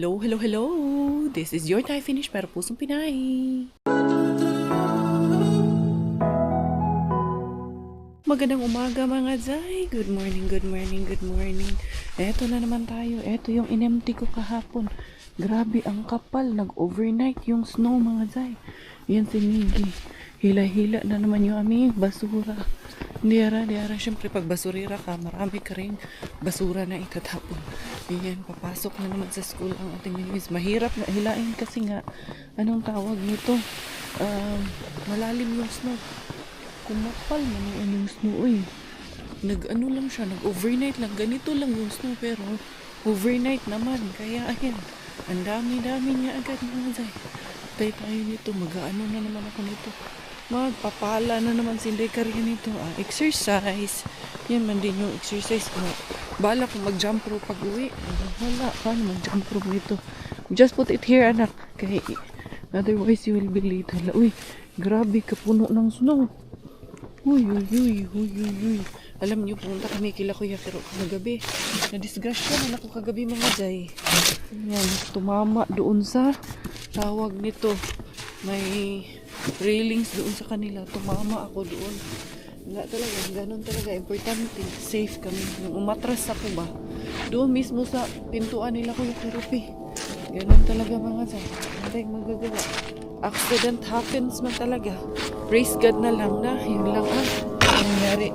Hello, hello, hello! This is your Thai Finish para pusong Pinay. Magandang umaga mga Zay. Good morning, good morning, good morning. Eto na naman tayo. Eto yung in-empty ko kahapon. Grabe ang kapal. Nag-overnight yung snow mga Zay. Yan si Miggy. Hila-hila na naman yung aming basura. Diara. Siyempre pag basurira ka, marami ka rin basura na itatapon. Yan, papasok na naman sa school ang ating minis. Mahirap na hilain kasi nga, anong tawag nito? Malalim yung snow. Kumapal man yung snow eh. Nag-ano lang siya, nag-overnight lang. Ganito lang yung snow pero overnight naman. Kaya ayan, ang dami-dami niya agad mga Zay. Tay tayo nito, mag-ano na naman ako nito. Magpapala na naman si Inday Karya nito. Exercise. Yan man din yung exercise ko. Bala ko mag-jump rope pag uwi. Wala, paano mag-jump rope nito? Just put it here anak. Kaya otherwise you will be late. Hala, uy, grabe kapuno ng snow. Uy. Alam niyo, pumunta kami kila Kuya Kero kagabi. Na-disgrasya na ako kagabi mga Zay. Yan, tumama doon sa tawag nito. May railings doon sa kanila. Tumama ako doon. Nga talaga, ganun talaga. Importante, safe kami. Nung umatras ako ba, doon mismo sa pintuan nila Kuya Kero. Ganun talaga mga Zay. Hindi tayong magagawa. Accident happens man talaga. Praise God na lang na. Yun lang ang nangyari.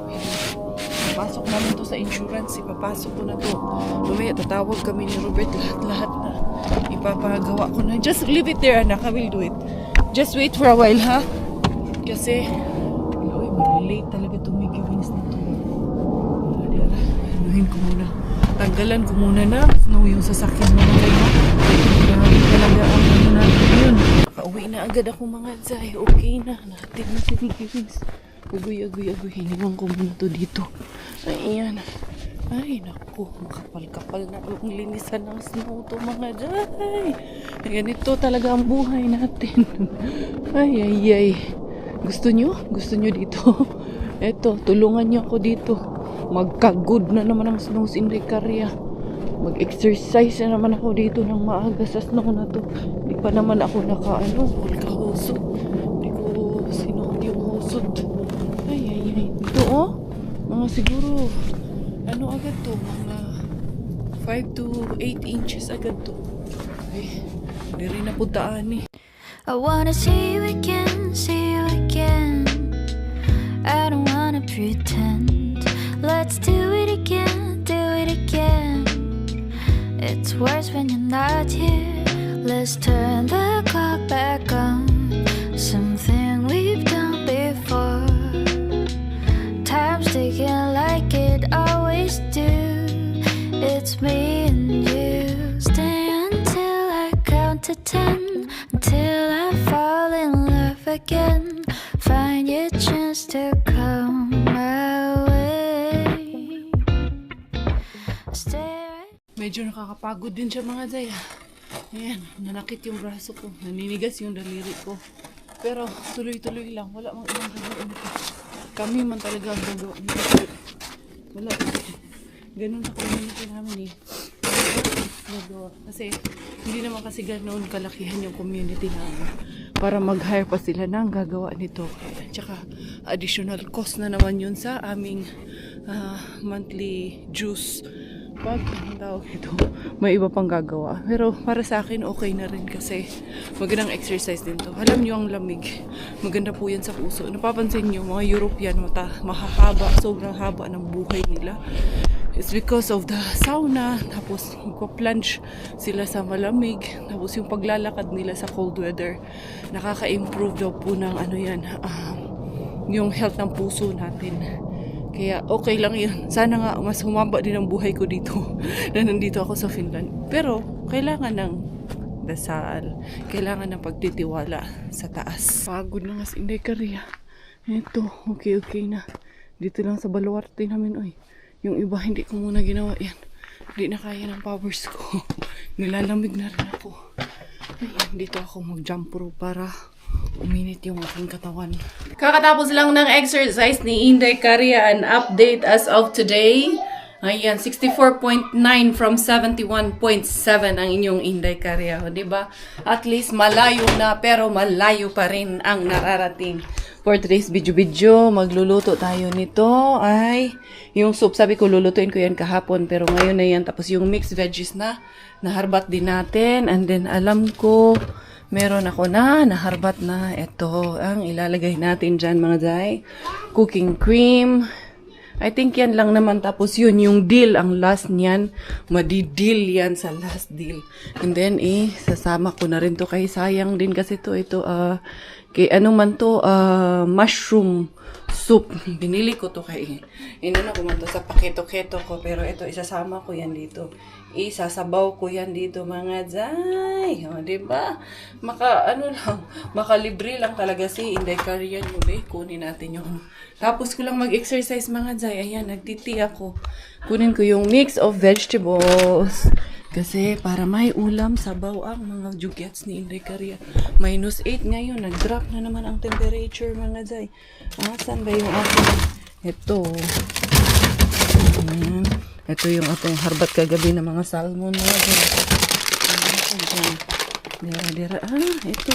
Papasok namin to sa insurance. Ipapasok ko na to. Lumaya, tatawag kami ni Robert. Lahat na. Ipapagawa ko na. Just leave it there, anak. I will do it. Just wait for a while, ha? Kasi, uy, malilate talaga tumigi wings na to. Anuhin ko muna. Tanggalan ko muna na. Snow yung sasakyan mo na kayo. Grabe talaga ang ano natin yun. Pauwi na agad ako mga Zay. Okay na. Natin na si Mickey Wings. Agoy. Hiniwang ko muna to dito. Ayan. Ay, naku. Makapal-kapal na ang linisan ng snow to mga Zay. Ganito talaga ang buhay natin. Ay. Gusto nyo? Gusto nyo dito? Eto, tulungan nyo ako dito. Magka-good na naman ang snow si Inday Karya. Mag-exercise na naman ako dito ng maaga sa snow na to. Di pa naman ako kahusot. Di ko sinuot yung husot. Ay. Ito mga siguro, agad to? Mga 5 to 8 inches agad to. Ay, di rin napuntaan eh. I wanna see you again. I don't wanna pretend. Let's do it again. It's worse when you're not here. Let's turn the clock back on. Something we've done before. Time's ticking like it always do. It's me and you. Stay until I count to 10. Until I fall in love again. Find your chance to come my way. Stay. Medyo nakakapagod din siya mga Zay. Ayan, nanakit yung braso ko. Naninigas yung daliri ko. Pero tuloy-tuloy lang. Wala mang ibang gagawin ito. Kami man talaga ang gagawin ito. Wala. Ganun sa community namin eh. Kasi hindi naman kasi ganoon kalakihan yung community namin. Para mag-hire pa sila ng gagawa nito. Tsaka additional cost na naman yun sa aming monthly dues. Pag ang tawag ito, may iba pang gagawa. Pero para sa akin, okay na rin kasi magandang exercise din to. Alam nyo ang lamig. Maganda po yan sa puso. Napapansin nyo, mga European, mahahaba, sobrang haba ng buhay nila. It's because of the sauna. Tapos magpa-plunge sila sa malamig. Tapos yung paglalakad nila sa cold weather, nakaka-improve daw po ng yung health ng puso natin. Kaya okay lang yun. Sana nga mas humaba din ang buhay ko dito na nandito ako sa Finland. Pero kailangan ng dasal. Kailangan ng pagtitiwala sa taas. Pagod na nga si Inday Karya. Ito, okay na. Dito lang sa baluarte namin. Oy. Yung iba hindi ko muna ginawa yan. Hindi na kaya ng powers ko. Nilalamig na rin ako. Ayan, dito ako mag-jump rope para uminit yung aking katawan. Kakatapos lang ng exercise ni Inday Karya. An update as of today. Ayan, 64.9 from 71.7 ang inyong Inday Caria, di ba? At least malayo na, pero malayo pa rin ang nararating. For today's video, magluluto tayo nito ay yung soup. Sabi ko, lulutuin ko yan kahapon, pero ngayon na yan. Tapos yung mixed veggies na, naharbat din natin. And then, alam ko, meron ako na, naharbat na. Ito, ang ilalagay natin dyan, mga day. Cooking cream. I think yan lang naman. Tapos yun, yung dill, ang last niyan, madi-dill yan sa last dill. And then, sasama ko na rin to kay sayang din kasi ito, kay ano man to, mushroom soup. Binili ko to kay, inano ko man to sa paketo-keto ko, pero ito, isasama ko yan dito. Isasabaw ko yan dito, mga zay. O, diba? Makalibre lang talaga si Inday Caria nyo, be. Kunin natin yung. Tapos ko lang mag-exercise, mga zay. Ayan, nagtiti ako. Kunin ko yung mix of vegetables. Kasi para may ulam, sabaw ang mga jugets ni Inday Caria. -8 ngayon. Nag-drop na naman ang temperature, mga zay. Saan ba yung ating? Ito. Ayan. Ito yung ating harbat kagabi ng mga salmon. Dera. Ito.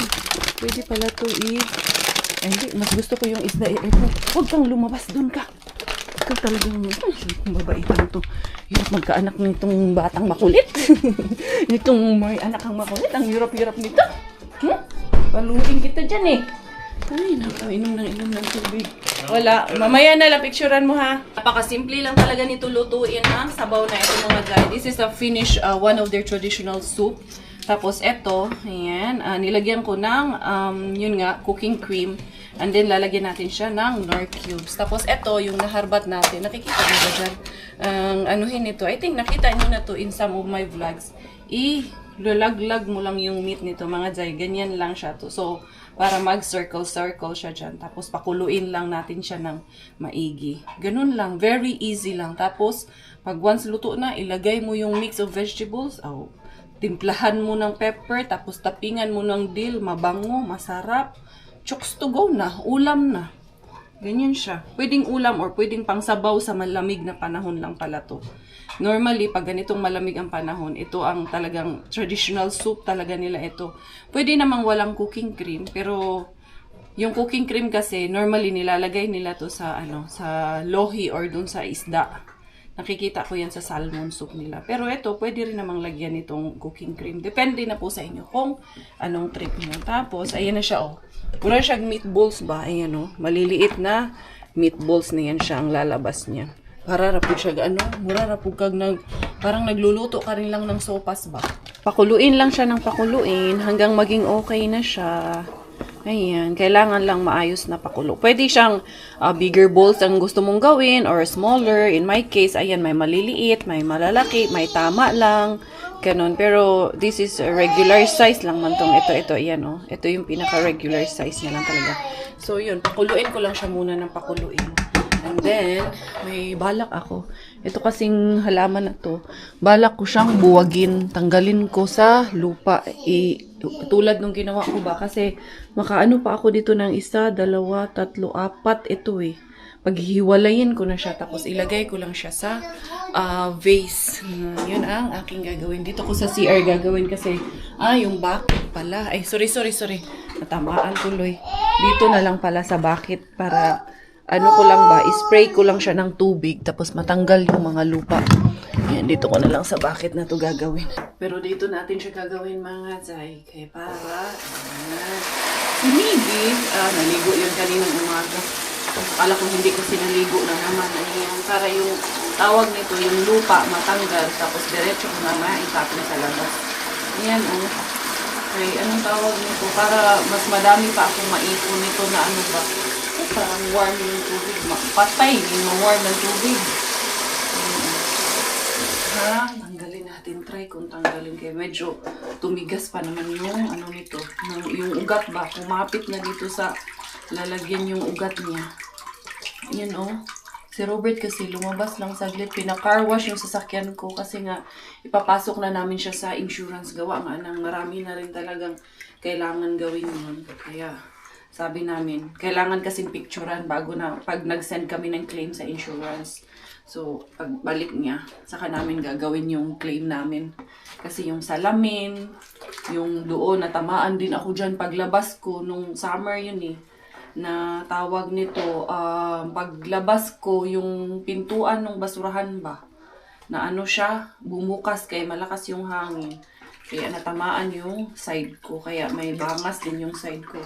Pwede pala to hindi, mas gusto ko yung isda. Ito. Huwag kang lumabas doon ka. Ikaw talagang mabaitan to. Yung magkaanak nitong batang makulit. Nitong may anak ang makulit. Ang hirap-hirap nito. Paluin kita dyan Ay, inom ng tubig. Wala. Mamaya na lang, picturean mo ha. Napakasimple lang talaga nito lutuin ang sabaw na ito, mga guys. This is a Finnish, one of their traditional soup. Tapos ito, ayan, nilagyan ko ng, yun nga, cooking cream. And then, lalagyan natin siya ng Knorr cubes. Tapos ito, yung naharbat natin. Nakikita mo ba dyan? Anuhin ito. I think nakita nyo na to in some of my vlogs. Lulaglag mo lang yung meat nito, mga jay. Ganyan lang siya to. So, para mag-circle-circle siya dyan. Tapos, pakuluin lang natin siya ng maigi. Ganun lang. Very easy lang. Tapos, pag once luto na, ilagay mo yung mix of vegetables. Timplahan mo ng pepper. Tapos, tapingan mo ng dill. Mabango, masarap. Chokes to go na. Ulam na. Ganyan siya. Pwedeng ulam or pwedeng pangsabaw sa malamig na panahon lang pala to. Normally, pag ganitong malamig ang panahon, ito ang talagang traditional soup talaga nila ito. Pwede namang walang cooking cream, pero yung cooking cream kasi, normally nilalagay nila to sa, sa lohi or dun sa isda. Nakikita ko yan sa salmon soup nila. Pero ito, pwede rin namang lagyan itong cooking cream. Depende na po sa inyo kung anong trip nyo. Tapos, ayan na siya, Mura siyang meatballs ba? Ayan, maliliit na meatballs na yan siya ang lalabas niya. Para rapog siya, mura rapog kag parang nagluluto ka rin lang ng sopas ba? Pakuluin lang siya ng pakuluin hanggang maging okay na siya. Ayan, kailangan lang maayos na pakulo. Pwede siyang bigger balls ang gusto mong gawin or smaller. In my case, ayan, may maliliit, may malalaki, may tama lang. Ganon. Pero this is a regular size lang man tong ito, ayan Ito yung pinaka-regular size niya lang talaga. So yun, pakuluin ko lang siya muna ng pakuluin. And then, may balak ako. Ito kasing halaman na to, balak ko siyang buwagin. Tanggalin ko sa lupa. Tulad nung ginawa ko ba? Kasi, makaano pa ako dito ng 1, 2, 3, 4 ito Paghihiwalayin ko na siya. Tapos, ilagay ko lang siya sa vase. Yun ang aking gagawin. Dito ko sa CR gagawin kasi, yung bucket pala. Ay, sorry. Natamaan tuloy. Dito na lang pala sa bucket para ko lang ba, spray ko lang siya ng tubig tapos matanggal yung mga lupa. Yan, dito ko na lang sa bucket na to gagawin. Pero dito natin siya gagawin, mga zay. Kaya para, sinigit, naligo yun kaninang umaga. Akala ko hindi kasi naligo na naman. Ayan, para yung tawag nito, yung lupa matanggal tapos diretso ko na maitapon sa labas. Ayan, Okay, anong tawag nito? Para mas madami pa akong maipon nito na ba? Parang warm yung tubig. Patay, hindi ma-warm ng tubig. Tanggalin natin. Try kung tanggalin kayo. Medyo tumigas pa naman yung nito. Yung ugat ba? Kumapit na dito sa lalagyan yung ugat niya. Yan Si Robert kasi lumabas lang saglit. Pina-car wash yung sasakyan ko kasi nga ipapasok na namin siya sa insurance gawa. Nga nang marami na rin talagang kailangan gawin yun. Kaya Sabi namin, kailangan kasing picturean bago na pag nag-send kami ng claim sa insurance. So, pagbalik niya, saka namin gagawin yung claim namin. Kasi yung salamin, yung doon, natamaan din ako dyan paglabas ko nung summer yun eh. Na tawag nito, paglabas ko yung pintuan ng basurahan ba. Na ano siya, bumukas kay malakas yung hangin. Kaya natamaan yung side ko. Kaya may bangas din yung side ko.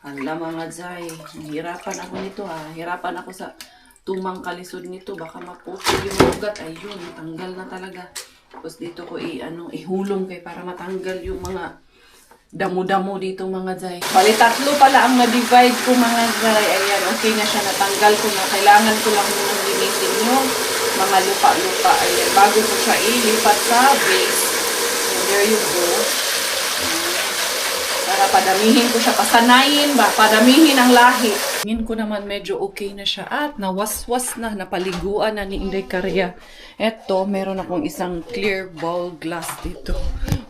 Hala mga Zay, nahirapan ako nito ha. Hirapan ako sa tumang kalisod nito. Baka maputol yung ugat. Ayun, natanggal na talaga. Tapos dito ko ihulong kay para matanggal yung mga damo-damo dito mga Zay. Bali, 3 pala ang na-divide ko mga Zay. Ayan, okay na siya. Natanggal ko na. Kailangan ko lang munang linisin yung mga lupa-lupa. Ayan, bago ko siya ilipat sa base. And there you go. Para padamihin ko siya, pasanayin ba, padamihin ang lahi. Tingin ko naman medyo okay na siya at nawaswas na, napaliguan na ni Inday Karia. Eto, meron akong isang clear bowl glass dito.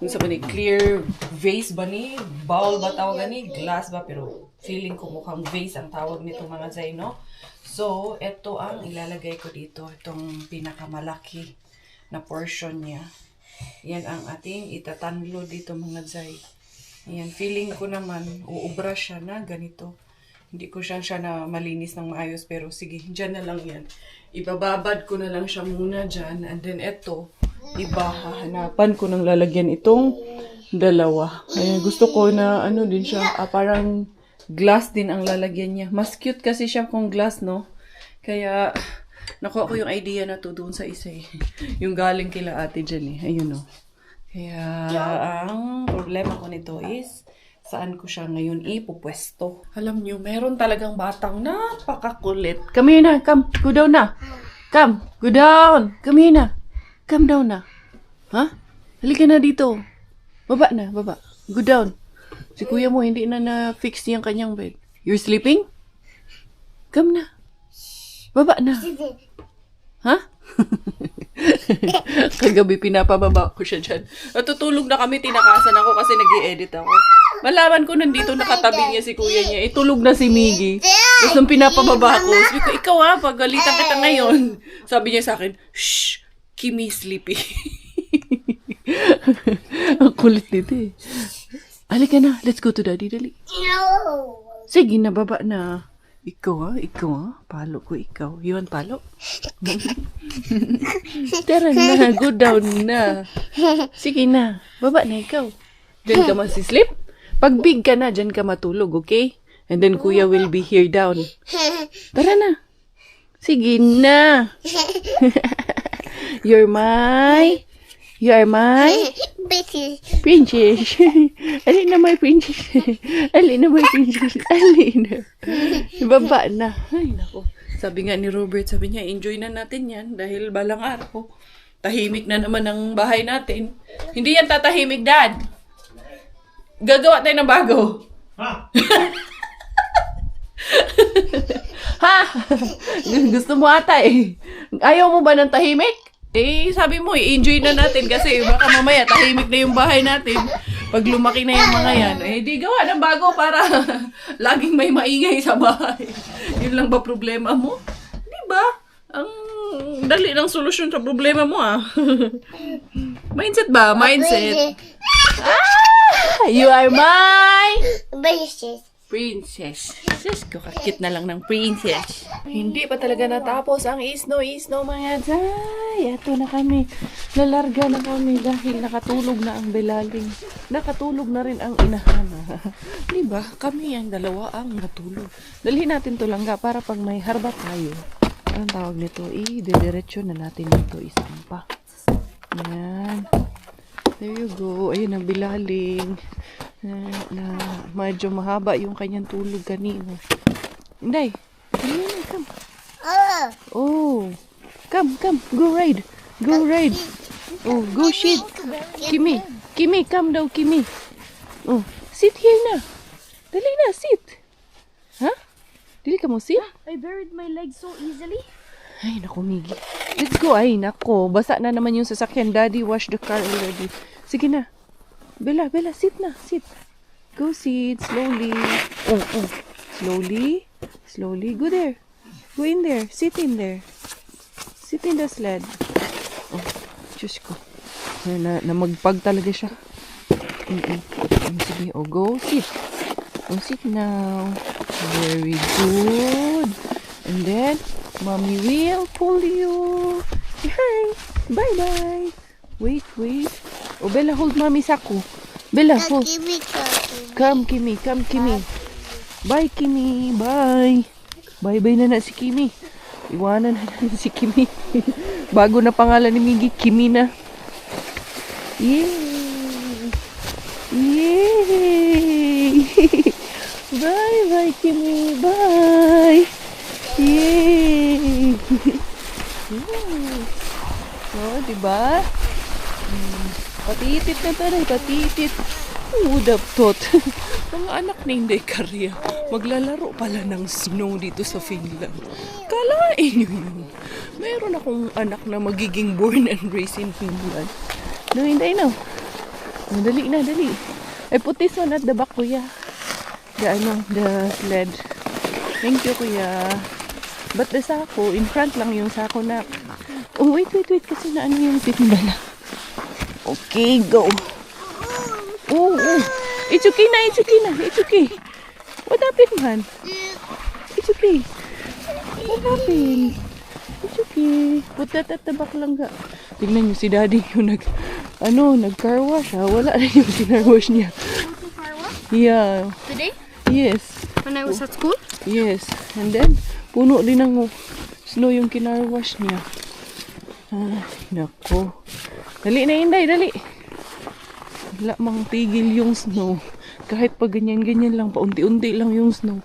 Kung sa ni clear vase ba ni? Bowl ba tawag ni? Glass ba? Pero feeling ko mukhang vase ang tawag nito mga Zay, no? So, eto ang ilalagay ko dito. Itong pinakamalaki na portion niya. Yan ang ating itatanlo dito mga Zay. Ayan, feeling ko naman, uubra siya na ganito. Hindi ko siya na malinis ng maayos, pero sige, dyan na lang yan. Ibababad ko na lang siya muna dyan. And then eto, hahanapan ko ng lalagyan itong dalawa. Ayan, gusto ko na ano din siya, parang glass din ang lalagyan niya. Mas cute kasi siya kung glass, no? Kaya, nakuha ko yung idea na to doon sa isa eh. Yung galing kila ate dyan eh. Ayun, no? Kaya, ang problema ko nito is, saan ko siya ngayon ipupwesto. Alam nyo, meron talagang batang napakakulit. Come here na, come, go down na. Come, go down. Come here na. Come down na. Ha? Halika na dito. Baba na, baba. Go down. Si kuya mo, hindi na na-fix yung kanyang bed. You're sleeping? Come na. Baba na. Ha? Kagabi pinapababa ko siya dyan. Natutulog na kami, tinakasan ako kasi nag-i-edit ako. Malaman ko nandito nakatabi niya si kuya niya. Itulog na si Miggy. Tapos nung pinapababa ko, sabi ko, ikaw ha, pagalitan kita ngayon. Sabi niya sa akin, shh, Kimi sleepy. Ang kulit nito eh. Halika na, let's go to daddy, dali. Sige, nababa na. Ikaw ha, palo ko ikaw. You want palo? Tara na, go down na. Sige na, baba na ikaw. Diyan ka masisleep? Pag big ka na, diyan ka matulog, okay? And then kuya will be here down. Tara na. Sige na. You are my princess. Alin na my princess. Alin na my princess. Alin na. Baba na. Ay, nako. Sabi nga ni Robert, sabi niya, enjoy na natin yan dahil balang araw. Tahimik na naman ang bahay natin. Hindi yan tatahimik, Dad. Gagawa tayo ng bago. Ha? Ha? Gusto mo ata eh. Ayaw mo ba ng tahimik? Eh, sabi mo, i-enjoy na natin kasi baka mamaya tahimik na yung bahay natin. Pag lumaki na yung mga yan, eh di gawa ng bago para laging may maingay sa bahay. Yun lang ba problema mo? Di ba? Ang dali ng solusyon sa problema mo ah. Mindset ba? Mindset. Ah! You are my princess. Sis ko, kakit na lang ng princess. Hindi pa talaga natapos ang isno mga Zay. Ito na kami. Lalarga na kami dahil nakatulog na ang belaling. Nakatulog na rin ang inahana. Diba? Kami ang dalawa ang natulog. Dalhin natin to langga para pag may harba tayo. Anong tawag nito? Didiretso na natin ito isampa. Yan. There you go. Ayun ang belaling. Na medyo mahaba yung kanyang tulog kanina. Inday, come. Oh, come, go ride. Oh, go shit. Kimi, come daw, Kimi. Oh, sit here na. Dali na, sit. Ha? Dili ka mo sit? I buried my legs so easily. Ay, naku, Miggy. Let's go. Ay, naku. Basa na naman yung sasakyan. Daddy, wash the car already. Sige na. Bella, sit na. Sit. Go sit. Slowly. Oh. Slowly. Slowly. Go there. Go in there. Sit in there. Sit in the sled. Oh, Diyos ko. Namagpag talaga siya. Sige, oh, go. Sit. Oh, sit now. Very good. And then, Mommy will pull you. Hi. Bye-bye. Wait. Oh, Bella, hold Mommy's sako. Bella, hold. Come, Kimi. Bye, Kimi. Bye. Bye-bye na si Kimi. Iwanan na si Kimi. Bago na pangalan ni Miggy, Kimi na. Yay! Bye, Kimi. Bye. Yay! Oh, diba? Patitit na tayo, patitit. Would have thought. Mga anak ni Inday Karya, maglalaro pala ng snow dito sa Finland. Kalain nyo yun. Meron akong anak na magiging born and raised in Finland. No, Inday, no. Dali. I put this one at the back, kuya. The sled. Thank you, kuya. But the sako, in front lang yung sako na. Oh, wait. Kasi na ano yung timbala. Okay, go. Oh. It's okay na. It's okay. What happened, man? It's okay. What happened? It's okay. Put that at the back lang ga. Tingnan nyo si daddy yung nag-car wash ha. Wala na yung car wash niya. Car wash? Yeah. Today? Yes. When I was at school? Yes. And then, puno din ng snow yung kinar wash niya. Ay, nako. Dali na, Inday, dali. Wala mang tigil yung snow. Kahit pag ganyan-ganyan lang, paunti-unti lang yung snow.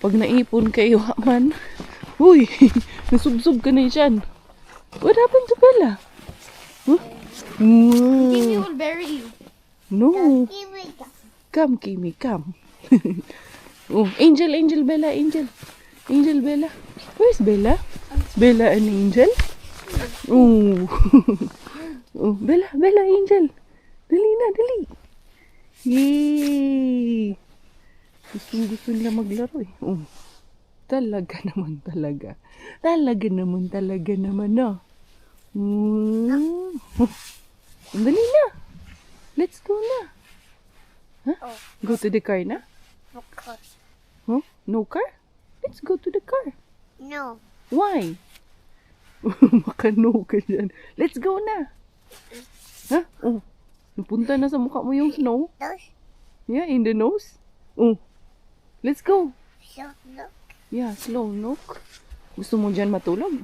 Pag naipon kayo, man, uy, nasubsob ka na dyan. What happened to Bella? Huh? Kimi Wow. will bury you. No. Come, Kimi, come. Oh, Angel, Bella, Angel. Angel, Bella. Where's Bella? Bella and Angel? Oh. Oh, Bella, Angel. Dali. Yay! Gusto nila maglaro eh. Oh. Talaga naman, no? Dali na. Let's go na. Huh? Go to the car na? Huh? No car? Let's go to the car. No. Why? Makano ka dyan. Let's go na. Huh? Oh. Napunta na sa mukha mo yung snow? Yeah, in the nose? Oh. Let's go. Yeah, slow look. Gusto mo dyan matulog?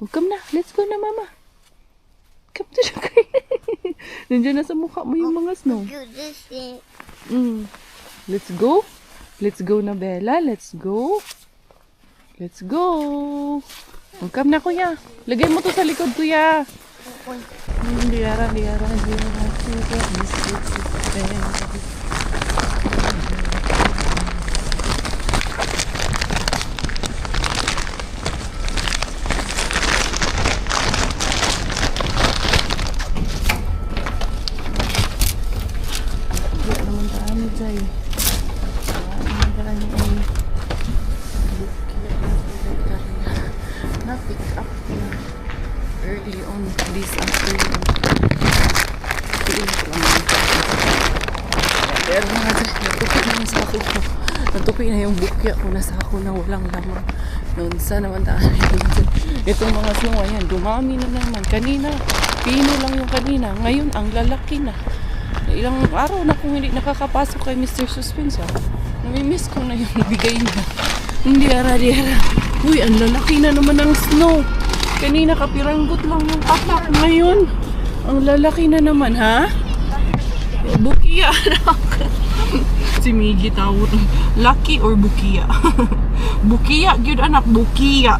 Oh, come na. Let's go na, mama. Come to the car. Nandiyan na sa mukha mo yung mga snow. Let's go. Let's go na, Bella. Let's go. Oh, come na, kuya. Lagay mo to sa likod, kuya. Liara. Na-pick up early on this afternoon. Pero mga dyan, natupi na yung sako ko. Natupi na yung bukya ko na sako na walang laman. Noon sa naman tayo. Itong mga snow, ayan, dumami na naman. Kanina, pino lang yung kanina. Ngayon, ang lalaki na. Ilang araw na kung hindi nakakapasok kay Mr. Suspense. Namimiss ko na yung bigay niya. Hindi, ara. Uy, ang lalaki na naman ng snow. Kanina kapiranggot lang yung atak. Ngayon, ang lalaki na naman, ha? Bukiya, anak. Si Miggy tawag. Lucky or bukiya? Bukiya, good anak, bukiya.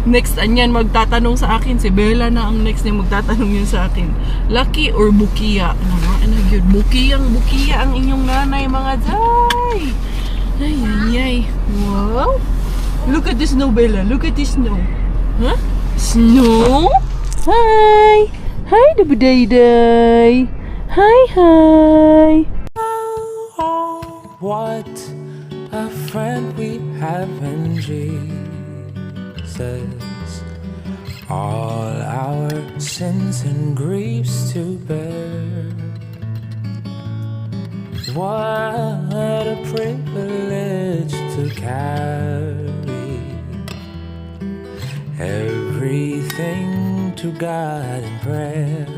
Next, anyan, magtatanong sa akin. Si Bella na ang next niya magtatanong yun sa akin. Lucky or bukiya? Ano yun? Bukiya ang inyong nanay, mga day. Ay. Wow. Look at the snow, Bella. Look at the snow. Huh? Snow? Hi, Dabuday. Hi. What a friend we have in Jesus, all our sins and griefs to bear. What a privilege to carry everything to God in prayer.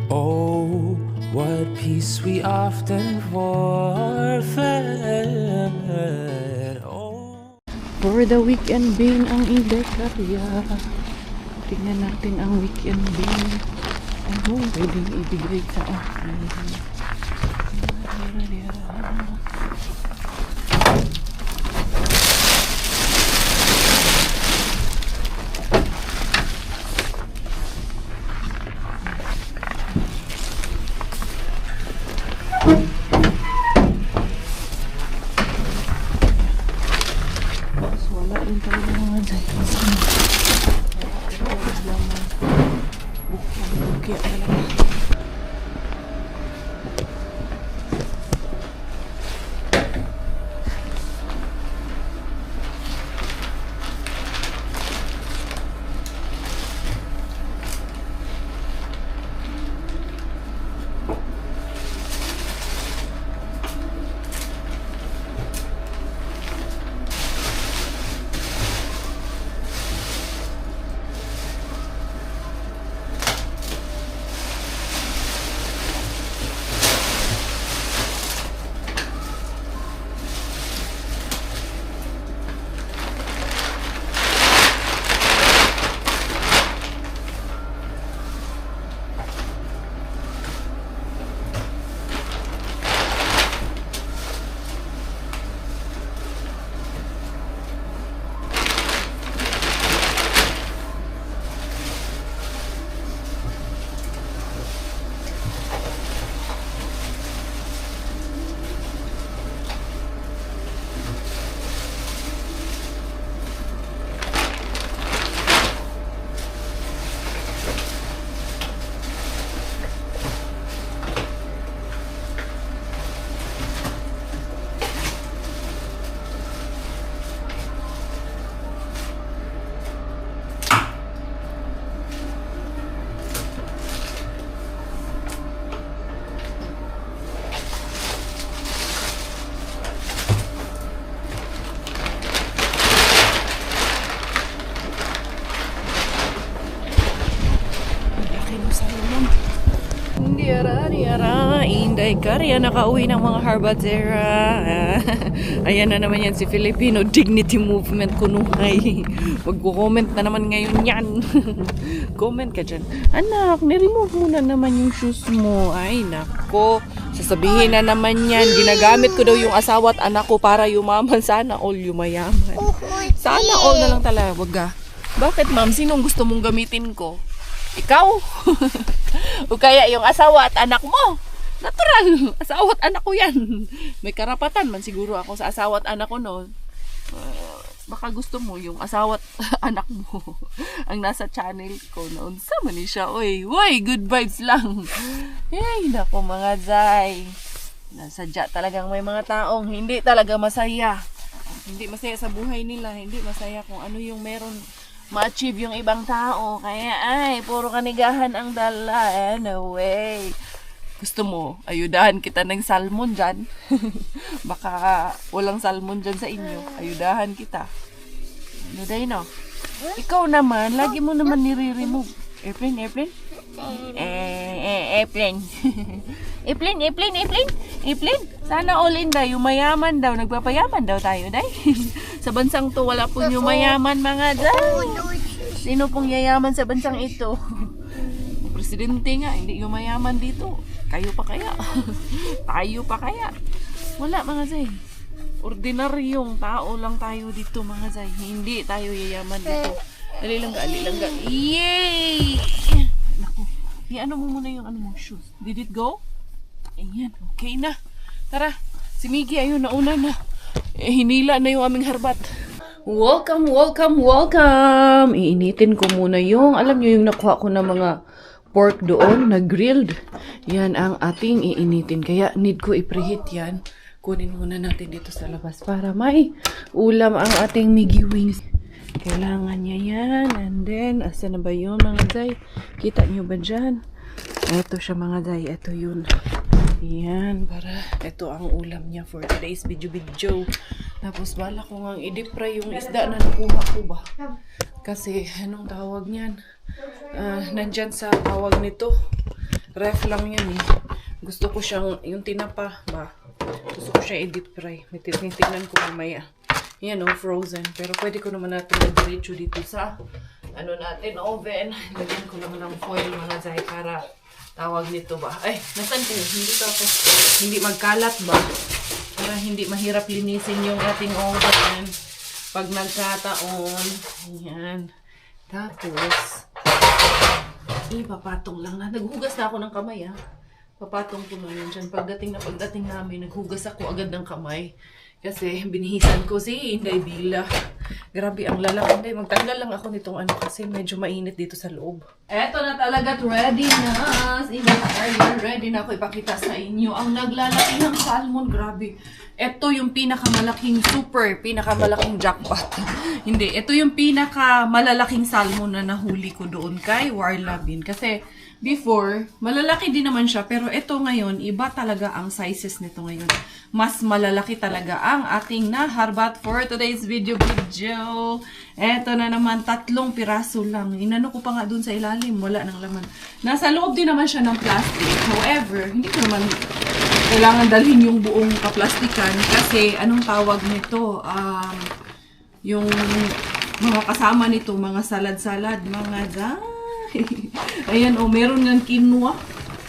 Oh, what peace we often forfeit. Oh. For the weekend bin ang Inday Karya. Tingnan natin ang weekend bin. Ano pwedeng ibigay sa akin? Wala rin talaga mga dyan. Bukya talaga. Inday Karya, nakauwi ng mga Harbatera. Ayan na naman yan si Filipino Dignity Movement kunuhay. Magko-comment na naman ngayon yan. Comment ka dyan. Anak, niremove mo na naman yung shoes mo. Ay, nako. Sasabihin na naman yan. Ginagamit ko daw yung asawa at anak ko para yumaman. Sana all yumayaman. Sana all na lang talaga. Wag ka. Bakit ma'am? Sinong gusto mong gamitin ko? Ikaw? O kaya yung asawa at anak mo? Natural, asawa at anak ko yan. May karapatan man siguro ako sa asawa at anak ko noon. Baka gusto mo yung asawa at anak mo ang nasa channel ko noon. Sama ni siya, oy, good vibes lang. Hey, nako mga zay. Nasadya talagang may mga taong hindi talaga masaya. Hindi masaya sa buhay nila, hindi masaya kung ano yung meron ma-achieve yung ibang tao. Kaya ay, puro kanigahan ang dala. Anyway, gusto mo, ayudahan kita ng salmon dyan. Baka walang salmon dyan sa inyo. Ayudahan kita. Ano day no? Ikaw naman, lagi mo naman nire-remove. Airplane? Airplane? Airplane? Sana all in daw, yumayaman daw. Nagpapayaman daw tayo, day. Sa bansang to, wala po yumayaman mga day. Sino pong yayaman sa bansang ito? Presidente nga, hindi yumayaman dito. Kayo pa kaya? Tayo pa kaya? Wala mga zay. Ordinaryong tao lang tayo dito mga zay. Hindi tayo yayaman dito. Alilangga. Yay! Naku. Ano mo muna yung ano mo shoes. Did it go? Ayan, okay na. Tara, si Miggy ayun, nauna na. Hinila na yung aming harbat. Welcome! Iinitin ko muna yung, alam nyo yung nakuha ko na mga pork doon na grilled. Yan ang ating iinitin. Kaya need ko i-preheat yan. kunin muna natin dito sa labas para may ulam ang ating Miggy Wings. Kailangan niya yan. And then, asa na ba yun mga day? Kita nyo ba dyan? Ito siya mga day. Ito yun. Yan, para ito ang ulam niya for today's video. Tapos bala ko nga i-deep fry yung isda na nakuha ko ba. Kasi, anong tawag niyan? Nandyan sa tawag nito. Ref lang yan eh. Gusto ko siyang, yung tinapa ba? Gusto ko siya i-deep fry. May tingnan ko mamaya. Yan o, frozen. Pero pwede ko naman natin mag-diretso dito sa, ano natin, oven. Lagyan ko naman ng foil mga zay para tawag nito ba. Ay, nasan ko? Hindi magkalat ba? Para hindi mahirap linisin yung ating oven. Pag nagkataon. Yan. Tapos, papatong lang na. Naghugas na ako ng kamay Papatong ko na yun dyan. Pagdating namin, naghugas ako agad ng kamay. Kasi binihisan ko si Inday Bila. Grabe ang lalaki. Inday, magtanggal lang ako nitong kasi medyo mainit dito sa loob. Eto na talaga, ready na. Ready na ako ipakita sa inyo. Ang naglalaki ng salmon, grabe. Ito yung pinakamalaking pinakamalaking jackpot. Hindi, ito yung pinakamalalaking salmon na nahuli ko doon kay Warlabin. Kasi before, malalaki din naman siya. Pero ito ngayon, iba talaga ang sizes nito ngayon. Mas malalaki talaga ang ating naharbat for today's video. Eto na naman, 3 piraso lang. Inano ko pa nga dun sa ilalim, wala nang laman. Nasa loob din naman siya ng plastic. However, hindi ko naman kailangan dalhin yung buong kaplastikan kasi anong tawag nito? Yung mga kasama nito, mga salad-salad, mga ayan meron ng quinoa.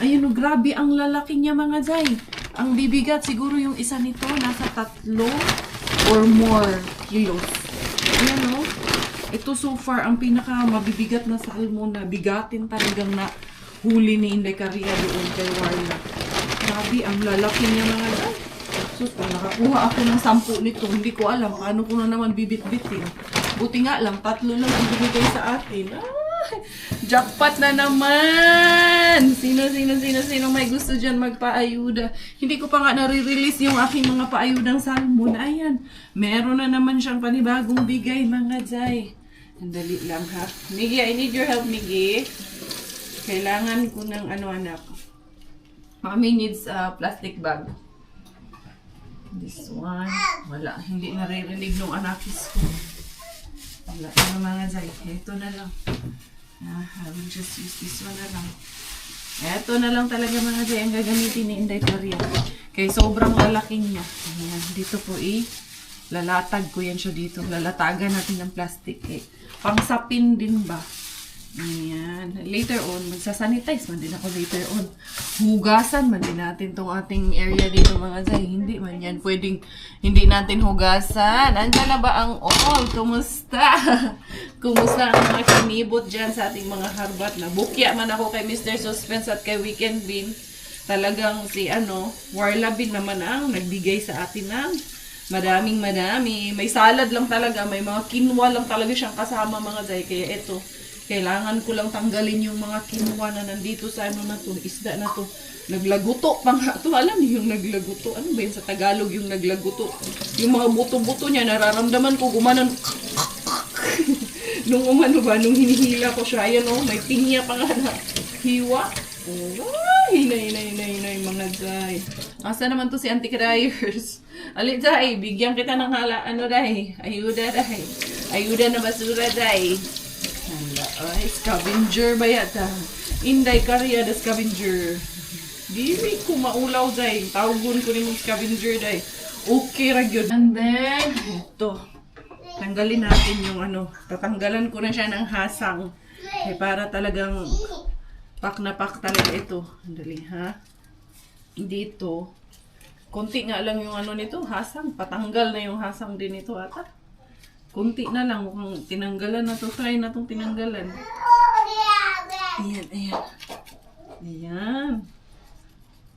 Ayan grabe ang lalaki niya mga zay. Ang bibigat siguro yung isa nito nasa 3 or more kilos. Ayan ito so far ang pinaka mabibigat na salmon na bigatin talagang na huli ni Inday Caria doon kay Warla. Grabe ang lalaki niya mga zay. Sus, nakakuha ako ng 10 nito. Hindi ko alam paano ko na naman bibit-bitin. Buti nga lang 3 lang ang bibigay sa atin. Jackpot na naman! Sino may gusto dyan magpaayuda? Hindi ko pa nga nare-release yung aking mga paayudang salmon. Ayan, meron na naman siyang panibagong bigay mga zay. Andali lang ha. Miggy, I need your help Miggy. Kailangan ko ng anak. Mommy needs a plastic bag. This one. Wala, hindi naririnig nung anakis ko. Wala na mga zay. Ito na lang. I will just use this one na lang. Ito na lang talaga mga zay ang gagamitin ni Inday Caria. Kaya sobrang lalaki niya. Ayan, dito po lalatag ko yan siya dito. Lalatagan natin ng plastic pangsapin din ba? Ayan. Later on, magsasanitize man din ako later on. Hugasan man din natin tong ating area dito mga zay. Hindi man yan pwedeng hindi natin hugasan. Andiyan na ba ang all? Kumusta? Kumusta ang mga kinibot dyan sa ating mga harbat na? Bukya man ako kay Mr. Suspense at kay Weekend Bean. Talagang si Warla Bean naman ang nagbigay sa atin ng madaming. May salad lang talaga. May mga quinoa lang talaga siyang kasama mga zay. Kaya ito. Kailangan ko lang tanggalin yung mga quinoa na nandito sa na to, isda na to. Naglaguto pa nga to. Alam niyo yung naglaguto? Ano ba yun sa Tagalog yung naglaguto? Yung mga buto-buto niya, nararamdaman ko gumanon. Nung nung hinihila ko siya, ayan may pinya pa nga na hiwa. Hinay, mga zay. Asa naman to si Auntie Cryers? Alit zay, bigyan kita ng ayuda dahi. Ayuda na basura dahi. Ay, scavenger ba yata? Inday Caria the scavenger. Dili ko maulaw day. Tawagon ko ni mong scavenger day. Okay ra gyud. And then, ito. Tanggalin natin yung tatanggalan ko na siya ng hasang. Para talagang pak na pak talaga ito. Andali ha. Dito. Konti nga lang yung nito, hasang. Patanggal na yung hasang din ito ata. Kunti na lang, mukhang tinanggalan na to. Try na itong tinanggalan. Ayan.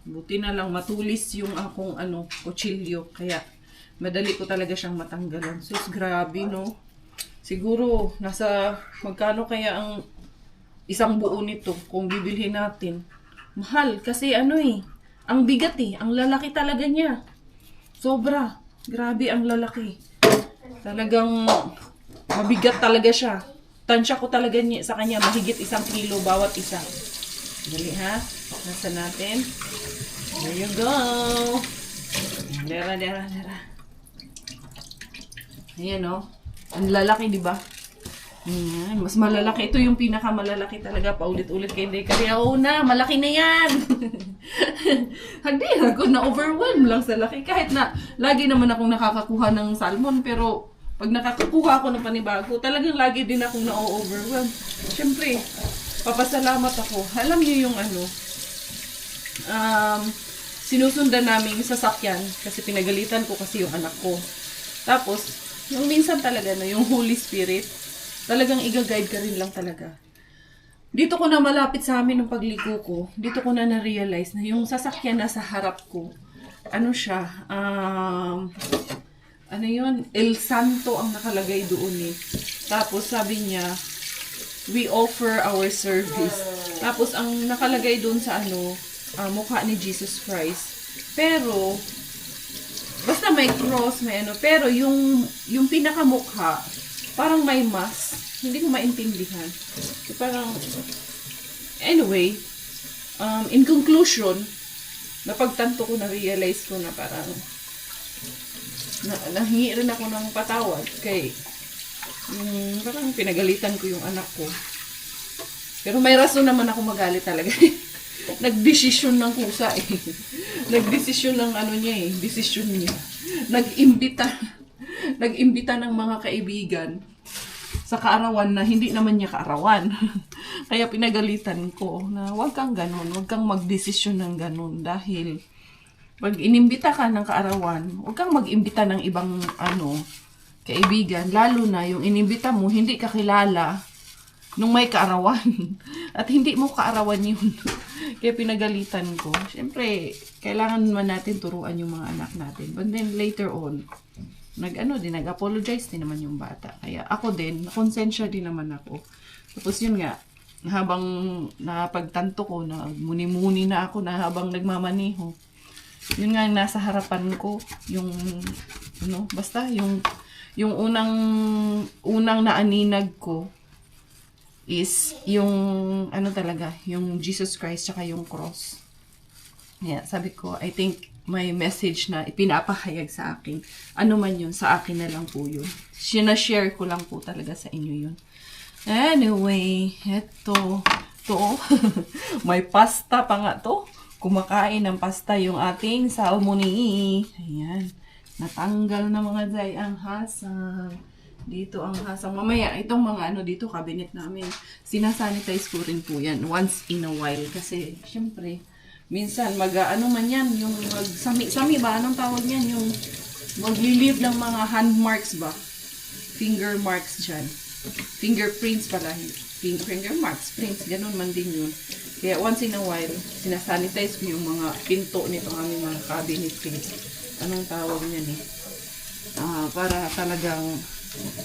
Buti na lang matulis yung akong kutsilyo. Kaya madali ko talaga siyang matanggalan. Sus, grabe no. Siguro, magkano kaya ang isang buo nito kung bibilhin natin. Mahal, kasi ang bigat ang lalaki talaga niya. Sobra. Grabe ang lalaki. Talagang mabigat talaga siya. Tansya ko talaga niya, sa kanya mahigit 1 kilo bawat isa. Dali ha. Nasa natin. There you go. Dera. Ayan o. Ang lalaki, di ba? Ayan. Mas malalaki. Ito yung pinakamalalaki talaga. Paulit-ulit kay Day. Kaya na, malaki na yan. Hindi, ako na-overwhelm lang sa laki. Kahit na, lagi naman akong nakakakuha ng salmon. Pero, pag nakakakuha ako ng panibago, talagang lagi din akong na-overwhelm. Siyempre, papasalamat ako. Alam niyo yung sinusundan namin yung sasakyan kasi pinagalitan ko kasi yung anak ko. Tapos, yung minsan talaga yung Holy Spirit, talagang i-guide ka rin lang talaga. Dito ko na malapit sa amin ng pagligo ko, dito ko na na-realize na yung sasakyan na sa harap ko, siya, El Santo ang nakalagay doon eh. Tapos sabi niya, we offer our service. Tapos ang nakalagay doon sa mukha ni Jesus Christ. Pero, basta may cross, may pero yung pinakamukha, parang may mask. Hindi ko maintindihan. Parang, anyway, in conclusion, napagtanto ko, na-realize ko na parang, nahingi rin ako ng patawad kay, parang pinagalitan ko yung anak ko. Pero may rason naman ako magalit talaga. Nagdesisyon ng kusa eh. Nagdesisyon ng desisyon niya. Nag-imbita ng mga kaibigan sa kaarawan na hindi naman niya kaarawan. Kaya pinagalitan ko na huwag kang ganun, huwag kang magdesisyon ng ganun dahil pag inimbita ka ng kaarawan, huwag kang mag-imbita ng ibang kaibigan, lalo na yung inimbita mo hindi ka kilala nung may kaarawan. At hindi mo kaarawan yun. Kaya pinagalitan ko. Siyempre, kailangan naman natin turuan yung mga anak natin. But then later on, nag-apologize din naman yung bata. Kaya ako din, konsensya din naman ako. Tapos yun nga, habang napagtanto ko, na muni-muni na ako na habang nagmamaneho, yun nga nasa harapan ko, yung, basta yung unang naaninag ko, is yung yung Jesus Christ tsaka yung cross. Yeah, sabi ko, I think may message na ipinapahayag sa akin. Ano man yun, sa akin na lang po yun. Sinashare ko lang po talaga sa inyo yun. Anyway, eto. May pasta pa nga to. Kumakain ng pasta yung ating salmoni. Ayan. Natanggal na mga day ang hasang. Dito ang hasang. Mamaya, itong mga dito, cabinet namin. Sinasanitize ko rin po yan once in a while. Kasi, syempre, minsan, man yan, yung sami ba? Anong tawag yan? Yung maglilive ng mga hand marks ba? Finger marks dyan. Fingerprints pala. Finger marks, prints, ganun man din yun. Kaya once in a while, sinasanitize ko yung mga pinto nito aming mga cabinet. Anong tawag niyan eh? Para talagang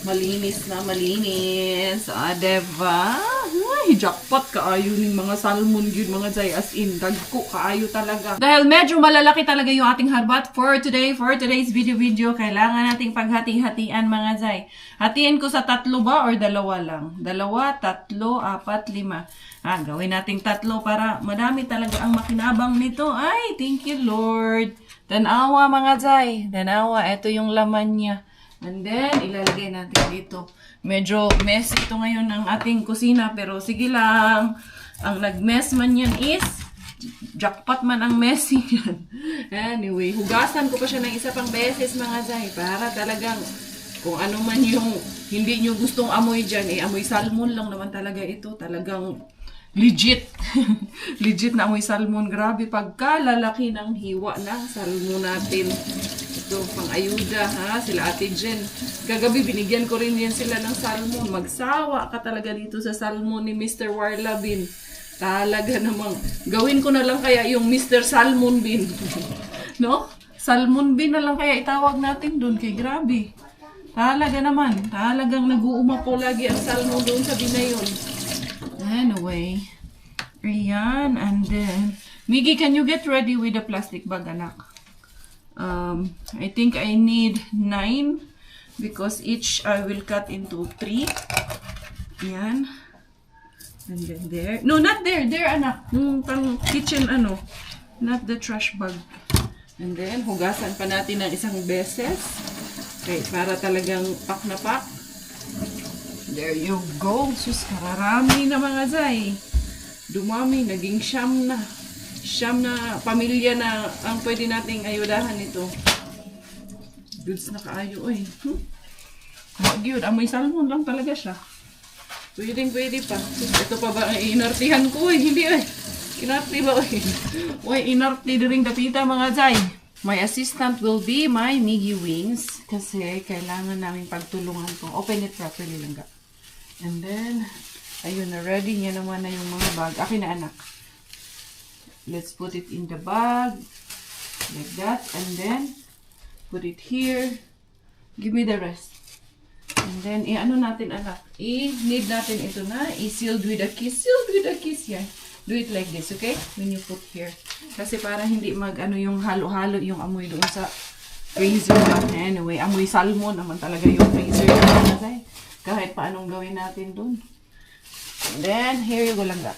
malinis na malinis. Diba? Ay, jackpot kaayo ng mga salmon yun, mga zay, as in, dagko kaayo talaga. Dahil medyo malalaki talaga yung ating harbat for today's video, kailangan nating paghati-hatian mga zay. Hatiin ko sa 3 ba or 2 lang? 2, 3, 4, 5. Gawin nating 3 para madami talaga ang makinabang nito. Ay, thank you Lord. Tanawa mga zay. Tanawa, ito yung laman niya. And then, ilalagay natin dito. Medyo mess ito ngayon ng ating kusina. Pero sige lang. Ang nag-mess man yan is, jackpot man ang messy yan. Anyway, hugasan ko pa siya ng isa pang beses mga zay. Para talagang, kung ano man yung hindi nyo gustong amoy dyan, amoy salmon lang naman talaga ito. Talagang legit. Legit na amoy salmon. Grabe, pagkalalaki ng hiwa ng salmon natin. Ito, pang ayuda, ha? Sila Ate Jen. Kagabi, binigyan ko rin yan sila ng salmon. Magsawa ka talaga dito sa salmon ni Mr. Warla Bin. Talaga namang, gawin ko na lang kaya yung Mr. Salmon Bin. No? Salmon Bin na lang kaya itawag natin doon. Kay grabe. Talaga naman. Talagang nag-uumapo lagi ang salmon doon sa bin na yun. Anyway. Ayan. And then, Miggy, can you get ready with the plastic bag, anak? I think I need 9 because each I will cut into 3. Yan. And then there. No, not there. There, anak. Yung pang kitchen, not the trash bag. And then, hugasan pa natin ng isang beses. Okay, para talagang pak na pak. There you go. Sus, kararami na mga zay. Dumami, naging siyam na pamilya na ang pwede nating ayudahan nito. Goods na kaayo, oy. Wag yun, amoy salmon lang talaga siya. Pwede pa. Ito pa ba, inartihan ko, hindi, inarti ba, inarti din kapita, mga zay. My assistant will be my Miggy Wings kasi kailangan namin pagtulungan ko. Open it properly lang ga. And then, ayun na, ready niya naman na yung mga bag. Akin na, anak. Let's put it in the bag. Like that. And then, put it here. Give me the rest. And then, i-ano natin, anak. I-need natin ito na. I-sealed with a kiss. Sealed with a kiss yan. Do it like this, okay? When you put here. Kasi para hindi yung halo-halo yung amoy doon sa freezer. Anyway, amoy salmon naman talaga yung freezer. Kahit paanong gawin natin doon. And then, here you go lang ga.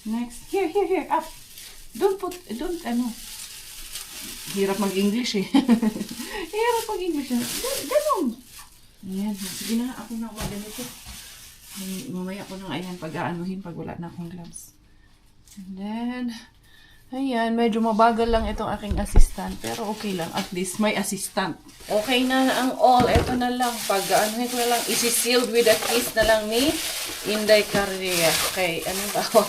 Next. Here, up. Don't, hirap mag-English eh. Hirap mag-English. Ganon. Ayan. Sige na, ako na ganito. Mamaya ko nang ayan pag-aanuhin pag wala na akong gloves. And then, ayan, medyo mabagal lang itong aking assistant. Pero okay lang, at least may assistant. Okay na ang all. Ito na lang. Pag-aanuhin ko na lang, isi-sealed with a kiss na lang ni Inday Carria. Okay, anong tawag?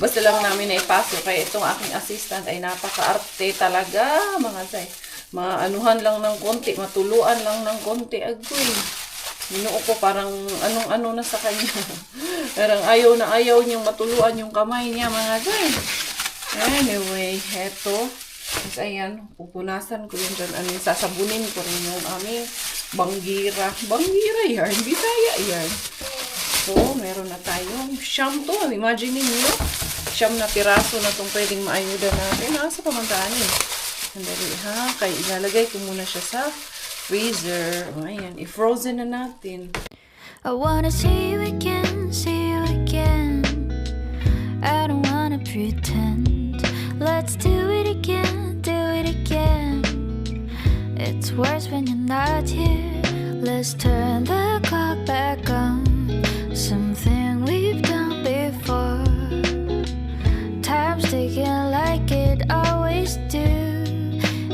Basta lang namin na ipasok. Kaya itong aking assistant ay napaka-arte talaga, mga say. Maanuhan lang ng konti, matuluan lang ng konti. Agoy. Minuo ko parang anong-ano na sa kanya. Parang ayaw niyang matuluan yung kamay niya, mga say. Anyway, eto. Tapos ayan, pupunasan ko yun dyan. Sasabunin ko rin yung aming banggira. Banggira yan, Bisaya yan. So, meron na tayong siyam to. Imagine niyo, siyam na piraso na itong pwedeng maayuda natin. Nasa pamantaan eh. Sandali ha, kaya ilalagay ko muna siya sa freezer. Ayan, i-frozen na natin. I wanna see you again, see you again. I don't wanna pretend. Let's do it again, do it again. It's worse when you're not here. Let's turn the clock back on. Something we've done before. Time's ticking like it always do.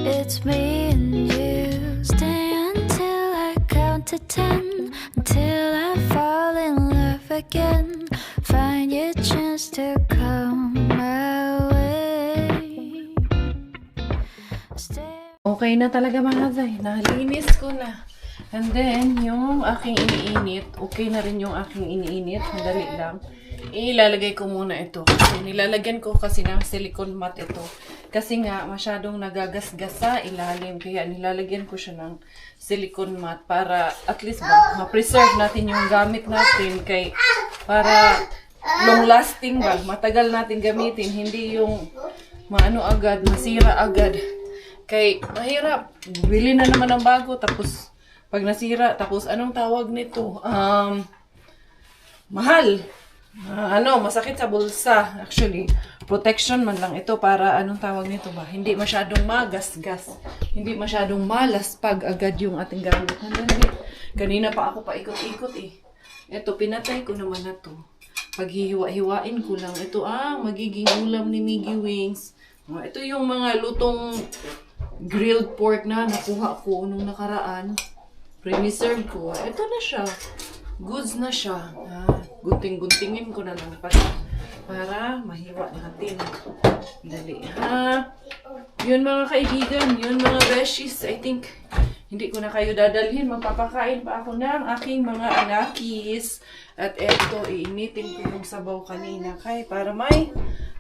It's me and you. Stay until I count to 10. Until I fall in love again. Find your chance to come my way. Okay na talaga mga zay. Nalinis ko na. And then, yung aking iniinit, okay na rin yung aking iniinit. Madali lang. Ilalagay ko muna ito. Kasi nilalagyan ko kasi ng silicone mat ito. Kasi nga, masyadong nagagasgas sa ilalim. Kaya nilalagyan ko siya ng silicone mat para at least ma-preserve natin yung gamit natin. Para long lasting ba? Matagal natin gamitin. Hindi yung maano agad, masira agad. Kay mahirap. Bili na naman ng bago. Tapos, pag nasira, tapos anong tawag nito? Mahal. Masakit sa bulsa. Actually, protection man lang ito para anong tawag nito ba? Hindi masyadong magasgas. Hindi masyadong malaspag agad yung ating gamit. Kanina pa ako paikot-ikot eh. Ito, pinatay ko naman na to. Paghihiwa-hiwain ko lang. Ito magiging ulam ni Miggy Wings. Ito yung mga lutong grilled pork na nakuha ko nung nakaraan. Pre-reserve ko. Ito na siya. Goods na siya. Gunting-guntingin ko na lang para mahiwa natin. Dali ha. Yun mga kaibigan. Yun mga beshies. I think hindi ko na kayo dadalhin. Magpapakain pa ako ng aking mga anakis. At eto, iinitin ko yung sabaw kanina. Para may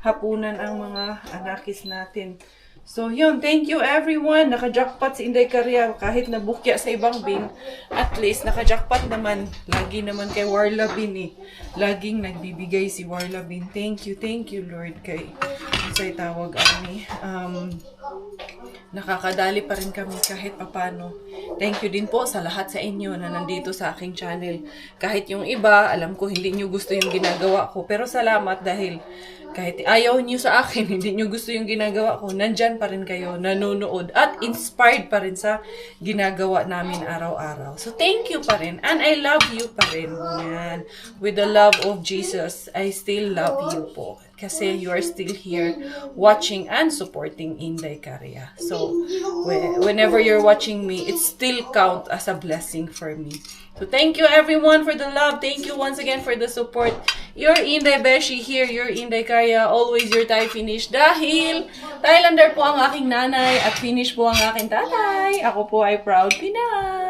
hapunan ang mga anakis natin. So, yun. Thank you, everyone. Naka-jackpot si Inday Carria. Kahit nabukya sa ibang bin, at least naka-jackpot naman. Lagi naman kay Warla Bin eh. Laging nagbibigay si Warla Bin. Thank you, Lord. say tawag ani, nakakadali pa rin kami kahit papano. Thank you din po sa lahat sa inyo na nandito sa aking channel. Kahit yung iba, alam ko hindi nyo gusto yung ginagawa ko. Pero salamat dahil kahit ayaw nyo sa akin, hindi nyo gusto yung ginagawa ko, nandyan pa rin kayo, nanonood, at inspired pa rin sa ginagawa namin araw-araw. So, thank you pa rin. And I love you pa rin. Yan. With the love of Jesus, I still love you po. Kasi you are still here watching and supporting Inday Caria. So, whenever you're watching me, it still count as a blessing for me. So, thank you everyone for the love. Thank you once again for the support. Your Inday Beshi here, your Inday Caria, always your Thai finish. Dahil Thailander po ang aking nanay at Finnish po ang aking tatay. Ako po ay proud Pinay.